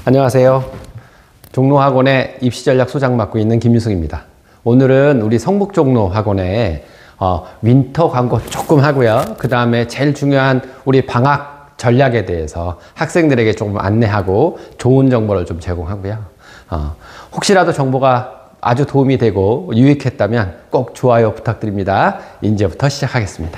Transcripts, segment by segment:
안녕하세요. 종로학원의 입시전략 소장 맡고 있는 김유승입니다. 오늘은 우리 성북종로학원에 윈터 광고 조금 하고요. 그 다음에 제일 중요한 우리 방학 전략에 대해서 학생들에게 조금 안내하고 좋은 정보를 좀 제공하고요. 혹시라도 정보가 아주 도움이 되고 유익했다면 꼭 좋아요 부탁드립니다. 이제부터 시작하겠습니다.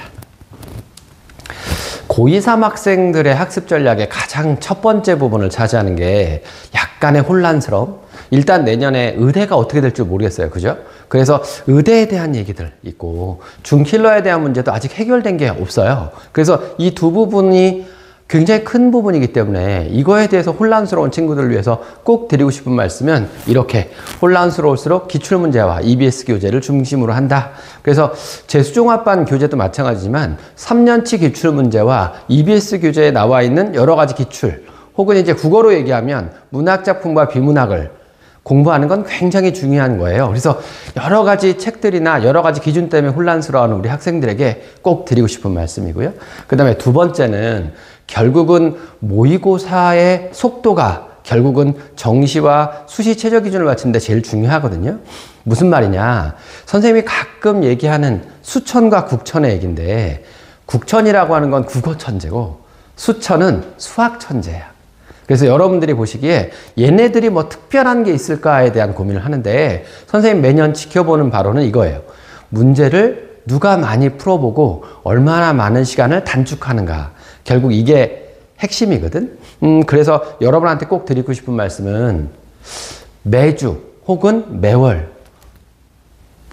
고2, 3 학생들의 학습 전략의 가장 첫 번째 부분을 차지하는 게 약간의 혼란스러움. 일단 내년에 의대가 어떻게 될지 모르겠어요. 그죠? 그래서 의대에 대한 얘기들 있고 준킬러에 대한 문제도 아직 해결된 게 없어요. 그래서 이 두 부분이 굉장히 큰 부분이기 때문에 이거에 대해서 혼란스러운 친구들을 위해서 꼭 드리고 싶은 말씀은 이렇게 혼란스러울수록 기출문제와 EBS 교재를 중심으로 한다. 그래서 재수종합반 교재도 마찬가지지만 3년치 기출문제와 EBS 교재에 나와 있는 여러 가지 기출 혹은 이제 국어로 얘기하면 문학작품과 비문학을 공부하는 건 굉장히 중요한 거예요. 그래서 여러 가지 책들이나 여러 가지 기준 때문에 혼란스러워하는 우리 학생들에게 꼭 드리고 싶은 말씀이고요. 그 다음에 두 번째는 결국은 모의고사의 속도가 결국은 정시와 수시 최저 기준을 맞추는데 제일 중요하거든요. 무슨 말이냐. 선생님이 가끔 얘기하는 수천과 국천의 얘기인데 국천이라고 하는 건 국어 천재고 수천은 수학 천재야. 그래서 여러분들이 보시기에 얘네들이 뭐 특별한 게 있을까에 대한 고민을 하는데 선생님 매년 지켜보는 바로는 이거예요. 문제를 누가 많이 풀어보고 얼마나 많은 시간을 단축하는가. 결국 이게 핵심이거든. 그래서 여러분한테 꼭 드리고 싶은 말씀은 매주 혹은 매월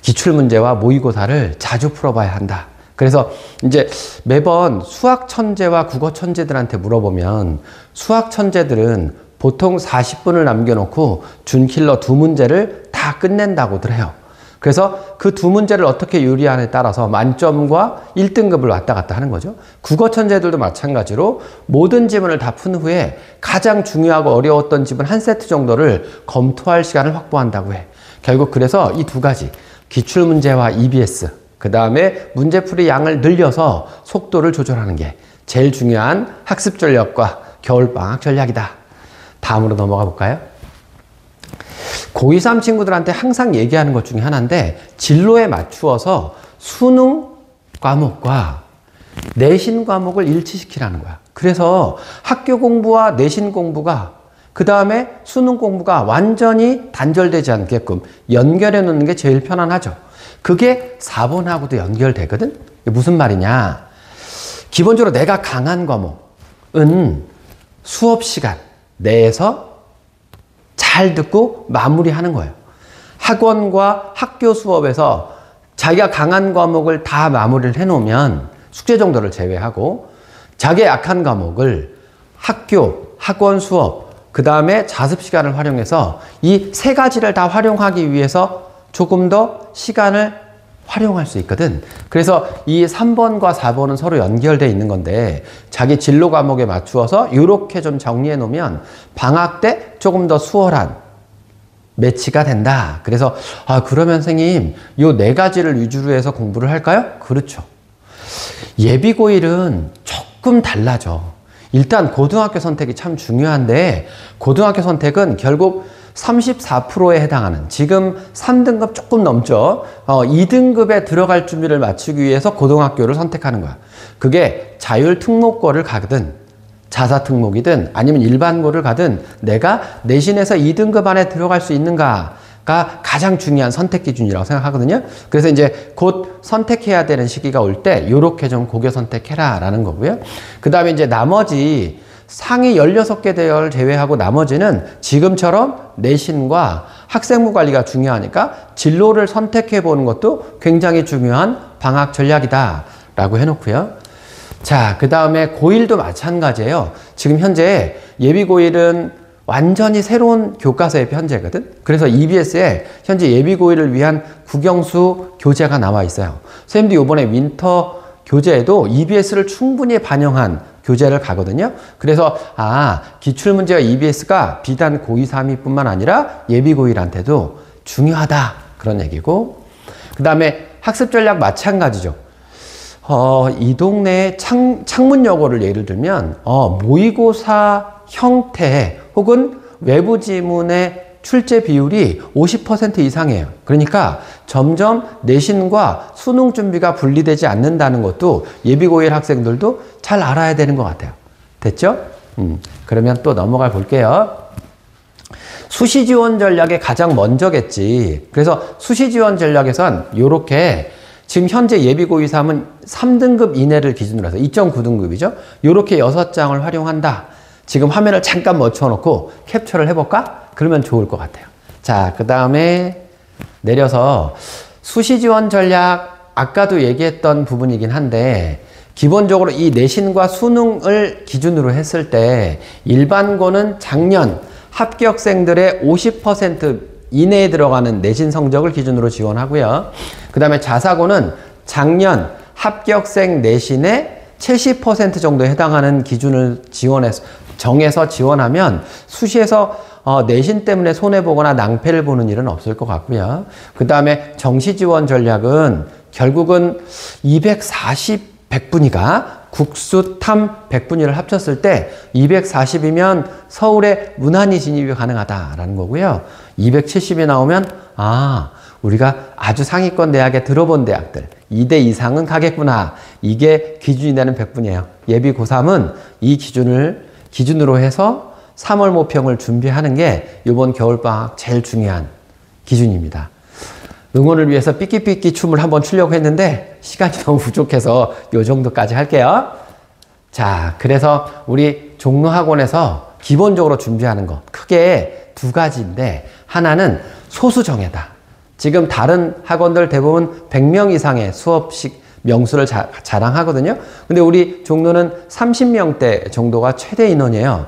기출문제와 모의고사를 자주 풀어봐야 한다. 그래서 이제 매번 수학 천재와 국어 천재들한테 물어보면 수학 천재들은 보통 40분을 남겨놓고 준킬러 두 문제를 다 끝낸다고들 해요. 그래서 그 두 문제를 어떻게 요리하느냐에 따라서 만점과 1등급을 왔다 갔다 하는 거죠. 국어 천재들도 마찬가지로 모든 지문을 다 푼 후에 가장 중요하고 어려웠던 지문 한 세트 정도를 검토할 시간을 확보한다고 해. 결국 그래서 이 두 가지 기출문제와 EBS 그 다음에 문제풀이 양을 늘려서 속도를 조절하는 게 제일 중요한 학습 전략과 겨울방학 전략이다. 다음으로 넘어가 볼까요? 고2, 3 친구들한테 항상 얘기하는 것 중에 하나인데 진로에 맞추어서 수능 과목과 내신 과목을 일치시키라는 거야. 그래서 학교 공부와 내신 공부가 그 다음에 수능 공부가 완전히 단절되지 않게끔 연결해 놓는 게 제일 편안하죠. 그게 4번하고도 연결되거든? 무슨 말이냐? 기본적으로 내가 강한 과목은 수업 시간 내에서 잘 듣고 마무리하는 거예요. 학원과 학교 수업에서 자기가 강한 과목을 다 마무리를 해놓으면 숙제 정도를 제외하고 자기의 약한 과목을 학교, 학원 수업, 그 다음에 자습 시간을 활용해서 이 세 가지를 다 활용하기 위해서 조금 더 시간을 활용할 수 있거든. 그래서 이 3번과 4번은 서로 연결되어 있는 건데 자기 진로 과목에 맞추어서 이렇게 좀 정리해 놓으면 방학 때 조금 더 수월한 매치가 된다. 그래서 그러면 선생님 요 네 가지를 위주로 해서 공부를 할까요? 그렇죠. 예비고1은 조금 달라져. 일단 고등학교 선택이 참 중요한데 고등학교 선택은 결국 34%에 해당하는 지금 3등급 조금 넘죠. 2등급에 들어갈 준비를 마치기 위해서 고등학교를 선택하는 거야. 그게 자율특목고를 가든 자사특목이든 아니면 일반고를 가든 내가 내신에서 2등급 안에 들어갈 수 있는가가 가장 중요한 선택 기준이라고 생각하거든요. 그래서 이제 곧 선택해야 되는 시기가 올 때 이렇게 좀 고교 선택해라 라는 거고요. 그 다음에 이제 나머지 상위 16개 대열 제외하고 나머지는 지금처럼 내신과 학생부 관리가 중요하니까 진로를 선택해 보는 것도 굉장히 중요한 방학 전략이다 라고 해놓고요. 자, 그 다음에 고1도 마찬가지예요. 지금 현재 예비 고1은 완전히 새로운 교과서의 편제거든. 그래서 EBS에 현재 예비 고1을 위한 국영수 교재가 나와 있어요. 선생님도 이번에 윈터 교재에도 EBS를 충분히 반영한 교재를 가거든요. 그래서 기출문제와 EBS가 비단 고2, 3위 뿐만 아니라 예비 고1한테도 중요하다 그런 얘기고 그 다음에 학습 전략 마찬가지죠. 이 동네에 창문여고를 예를 들면 모의고사 형태 혹은 외부 지문의 출제 비율이 50% 이상이에요. 그러니까 점점 내신과 수능 준비가 분리되지 않는다는 것도 예비고1 학생들도 잘 알아야 되는 것 같아요. 됐죠? 그러면 또 넘어가 볼게요. 수시 지원 전략에 가장 먼저겠지. 그래서 수시 지원 전략에선 요렇게 지금 현재 예비고2 3은 3등급 이내를 기준으로 해서 2.9등급이죠. 요렇게 6장을 활용한다. 지금 화면을 잠깐 멈춰놓고 캡처를 해볼까? 그러면 좋을 것 같아요. 자, 그 다음에 내려서 수시 지원 전략 아까도 얘기했던 부분이긴 한데 기본적으로 이 내신과 수능을 기준으로 했을 때 일반고는 작년 합격생들의 50% 이내에 들어가는 내신 성적을 기준으로 지원하고요. 그 다음에 자사고는 작년 합격생 내신의 70% 정도에 해당하는 기준을 정해서 지원하면 수시에서 내신 때문에 손해보거나 낭패를 보는 일은 없을 것 같고요. 그 다음에 정시 지원 전략은 결국은 240 100분위가 국수탐 100분위를 합쳤을 때 240이면 서울에 무난히 진입이 가능하다라는 거고요. 270이 나오면 우리가 아주 상위권 대학에 들어본 대학들 2대 이상은 가겠구나. 이게 기준이 되는 100분이에요. 예비 고3은 이 기준으로 해서 3월 모평을 준비하는 게 이번 겨울방학 제일 중요한 기준입니다. 응원을 위해서 삐끼삐끼 춤을 한번 추려고 했는데 시간이 너무 부족해서 요 정도까지 할게요. 자, 그래서 우리 종로학원에서 기본적으로 준비하는 것 크게 두 가지인데 하나는 소수정예다. 지금 다른 학원들 대부분 100명 이상의 수업식 명수를 자랑하거든요. 근데 우리 종로는 30명대 정도가 최대 인원이에요.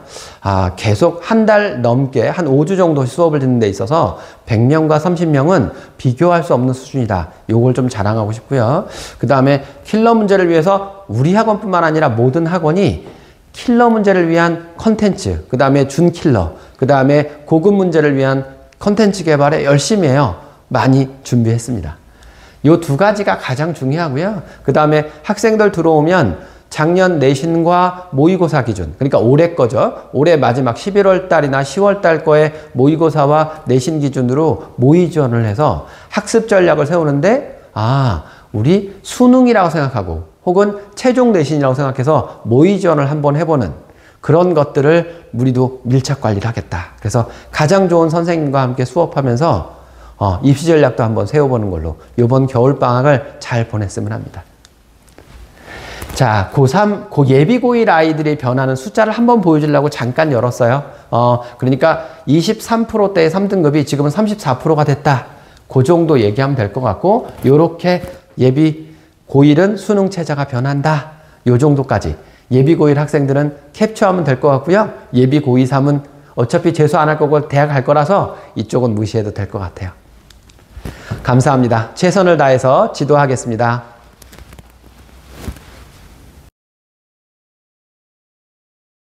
계속 한 달 넘게 한 5주 정도 수업을 듣는 데 있어서 100명과 30명은 비교할 수 없는 수준이다. 요걸 좀 자랑하고 싶고요. 그 다음에 킬러 문제를 위해서 우리 학원뿐만 아니라 모든 학원이 킬러 문제를 위한 컨텐츠, 그 다음에 준킬러, 그 다음에 고급 문제를 위한 컨텐츠 개발에 열심히 해요. 많이 준비했습니다. 요 두 가지가 가장 중요하고요. 그 다음에 학생들 들어오면 작년 내신과 모의고사 기준, 그러니까 올해 거죠. 올해 마지막 11월 달이나 10월 달 거에 모의고사와 내신 기준으로 모의 지원을 해서 학습 전략을 세우는데 우리 수능이라고 생각하고 혹은 최종 내신이라고 생각해서 모의 지원을 한번 해보는 그런 것들을 우리도 밀착 관리를 하겠다. 그래서 가장 좋은 선생님과 함께 수업하면서 입시 전략도 한번 세워보는 걸로 이번 겨울방학을 잘 보냈으면 합니다. 자, 고3, 예비 고1 아이들이 변하는 숫자를 한번 보여주려고 잠깐 열었어요. 그러니까 23%대의 3등급이 지금은 34%가 됐다. 그 정도 얘기하면 될 것 같고, 요렇게 예비 고1은 수능 체제가 변한다. 요 정도까지. 예비 고1 학생들은 캡처하면 될 것 같고요. 예비 고2, 3은 어차피 재수 안 할 거고 대학 갈 거라서 이쪽은 무시해도 될 것 같아요. 감사합니다. 최선을 다해서 지도하겠습니다.